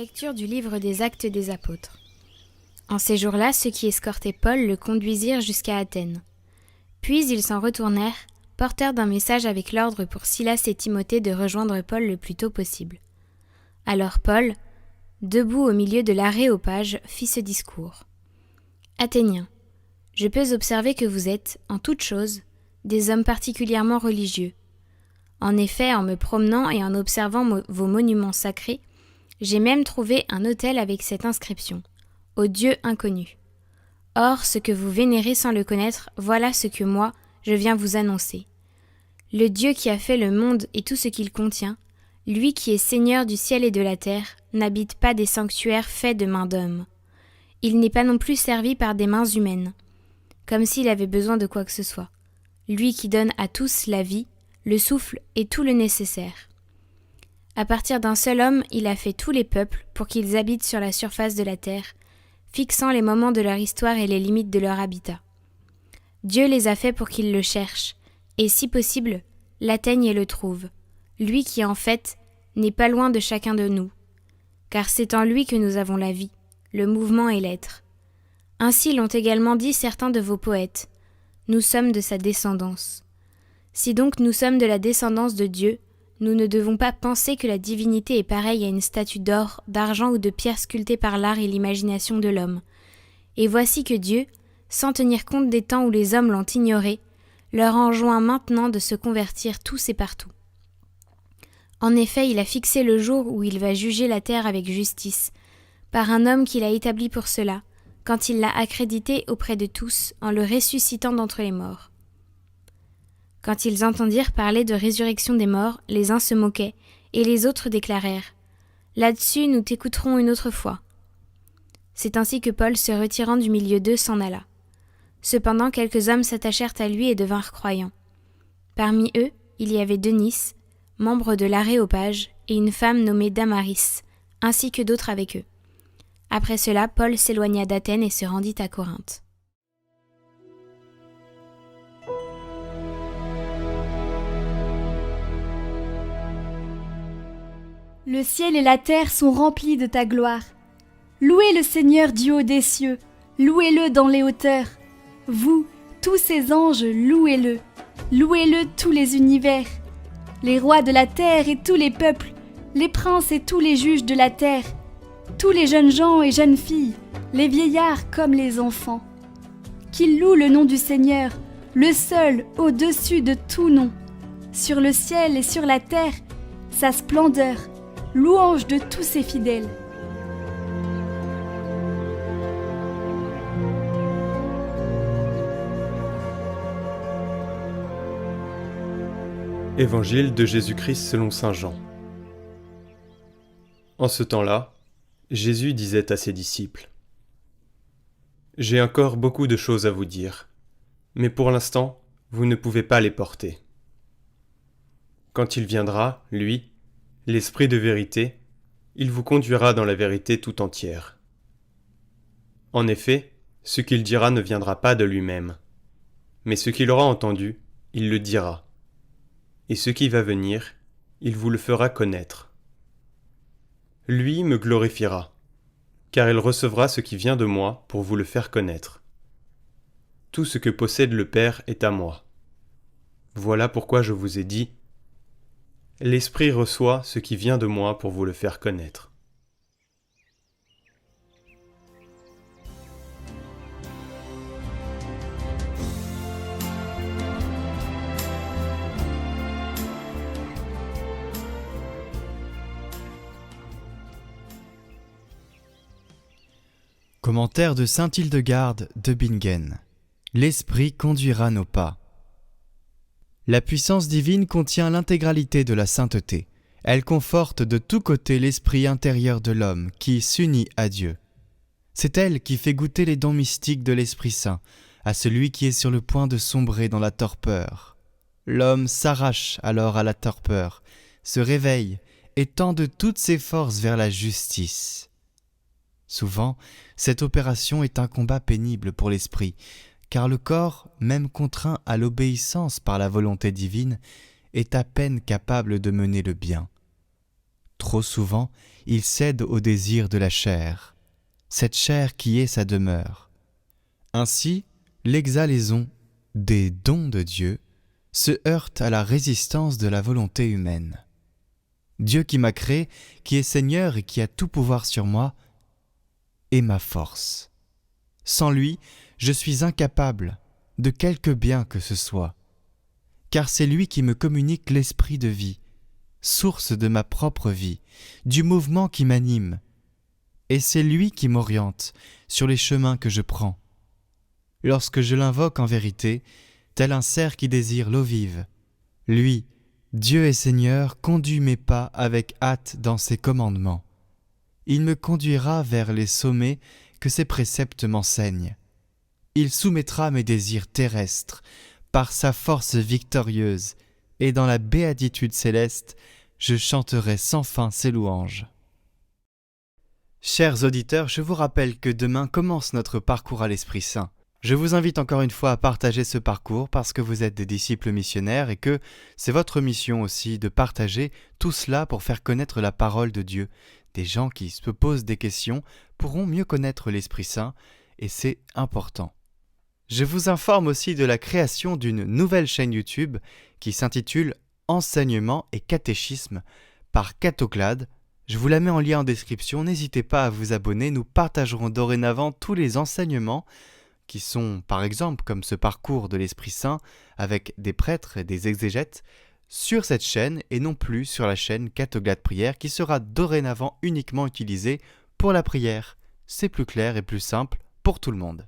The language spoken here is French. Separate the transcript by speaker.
Speaker 1: Lecture du livre des Actes des Apôtres. En ces jours-là, ceux qui escortaient Paul le conduisirent jusqu'à Athènes. Puis ils s'en retournèrent, porteurs d'un message avec l'ordre pour Silas et Timothée de rejoindre Paul le plus tôt possible. Alors Paul, debout au milieu de l'aréopage, fit ce discours. « Athéniens, je peux observer que vous êtes, en toutes choses, des hommes particulièrement religieux. En effet, en me promenant et en observant vos monuments sacrés, j'ai même trouvé un autel avec cette inscription « Au Dieu inconnu ». Or, ce que vous vénérez sans le connaître, voilà ce que moi, je viens vous annoncer. Le Dieu qui a fait le monde et tout ce qu'il contient, lui qui est Seigneur du ciel et de la terre, n'habite pas des sanctuaires faits de mains d'hommes. Il n'est pas non plus servi par des mains humaines, comme s'il avait besoin de quoi que ce soit. Lui qui donne à tous la vie, le souffle et tout le nécessaire. À partir d'un seul homme, il a fait tous les peuples pour qu'ils habitent sur la surface de la terre, fixant les moments de leur histoire et les limites de leur habitat. Dieu les a faits pour qu'ils le cherchent, et si possible, l'atteignent et le trouvent, lui qui en fait n'est pas loin de chacun de nous, car c'est en lui que nous avons la vie, le mouvement et l'être. Ainsi l'ont également dit certains de vos poètes, nous sommes de sa descendance. Si donc nous sommes de la descendance de Dieu, nous ne devons pas penser que la divinité est pareille à une statue d'or, d'argent ou de pierre sculptée par l'art et l'imagination de l'homme. Et voici que Dieu, sans tenir compte des temps où les hommes l'ont ignoré, leur enjoint maintenant de se convertir tous et partout. En effet, il a fixé le jour où il va juger la terre avec justice, par un homme qu'il a établi pour cela, quand il l'a accrédité auprès de tous en le ressuscitant d'entre les morts. Quand ils entendirent parler de résurrection des morts, les uns se moquaient, et les autres déclarèrent « Là-dessus, nous t'écouterons une autre fois. » C'est ainsi que Paul, se retirant du milieu d'eux, s'en alla. Cependant, quelques hommes s'attachèrent à lui et devinrent croyants. Parmi eux, il y avait Denis, membre de l'Aréopage, et une femme nommée Damaris, ainsi que d'autres avec eux. Après cela, Paul s'éloigna d'Athènes et se rendit à Corinthe.
Speaker 2: Le ciel et la terre sont remplis de ta gloire. Louez le Seigneur du haut des cieux, louez-le dans les hauteurs. Vous, tous ces anges, louez-le. Louez-le tous les univers. Les rois de la terre et tous les peuples, les princes et tous les juges de la terre, tous les jeunes gens et jeunes filles, les vieillards comme les enfants. Qu'ils louent le nom du Seigneur, le seul au-dessus de tout nom. Sur le ciel et sur la terre, sa splendeur, louange de tous ses fidèles.
Speaker 3: Évangile de Jésus-Christ selon saint Jean. En ce temps-là, Jésus disait à ses disciples : « J'ai encore beaucoup de choses à vous dire, mais pour l'instant, vous ne pouvez pas les porter. Quand il viendra, lui, l'Esprit de vérité, il vous conduira dans la vérité tout entière. En effet, ce qu'il dira ne viendra pas de lui-même, mais ce qu'il aura entendu, il le dira. Et ce qui va venir, il vous le fera connaître. Lui me glorifiera, car il recevra ce qui vient de moi pour vous le faire connaître. Tout ce que possède le Père est à moi. Voilà pourquoi je vous ai dit : l'Esprit reçoit ce qui vient de moi pour vous le faire connaître.
Speaker 4: Commentaire de saint Hildegarde de Bingen. L'Esprit conduira nos pas. La puissance divine contient l'intégralité de la sainteté. Elle conforte de tous côtés l'esprit intérieur de l'homme qui s'unit à Dieu. C'est elle qui fait goûter les dons mystiques de l'Esprit Saint à celui qui est sur le point de sombrer dans la torpeur. L'homme s'arrache alors à la torpeur, se réveille et tend de toutes ses forces vers la justice. Souvent, cette opération est un combat pénible pour l'esprit, car le corps, même contraint à l'obéissance par la volonté divine, est à peine capable de mener le bien. trop souvent, il cède au désir de la chair, cette chair qui est sa demeure. Ainsi, l'exhalaison des dons de Dieu se heurte à la résistance de la volonté humaine. Dieu qui m'a créé, qui est Seigneur et qui a tout pouvoir sur moi, est ma force. Sans lui, je suis incapable de quelque bien que ce soit, car c'est lui qui me communique l'esprit de vie, source de ma propre vie, du mouvement qui m'anime, et c'est lui qui m'oriente sur les chemins que je prends. Lorsque je l'invoque en vérité, tel un cerf qui désire l'eau vive, lui, Dieu et Seigneur, conduit mes pas avec hâte dans ses commandements. Il me conduira vers les sommets que ses préceptes m'enseignent. Il soumettra mes désirs terrestres par sa force victorieuse, et dans la béatitude céleste, je chanterai sans fin ses louanges. Chers auditeurs, je vous rappelle que demain commence notre parcours à l'Esprit Saint. Je vous invite encore une fois à partager ce parcours parce que vous êtes des disciples missionnaires et que c'est votre mission aussi de partager tout cela pour faire connaître la parole de Dieu. Des gens qui se posent des questions pourront mieux connaître l'Esprit Saint et c'est important. Je vous informe aussi de la création d'une nouvelle chaîne YouTube qui s'intitule Enseignement et catéchisme par Catoclade. Je vous la mets en lien en description, n'hésitez pas à vous abonner, nous partagerons dorénavant tous les enseignements qui sont, par exemple, comme ce parcours de l'Esprit Saint avec des prêtres et des exégètes, sur cette chaîne et non plus sur la chaîne Catoclade Prière qui sera dorénavant uniquement utilisée pour la prière. C'est plus clair et plus simple pour tout le monde.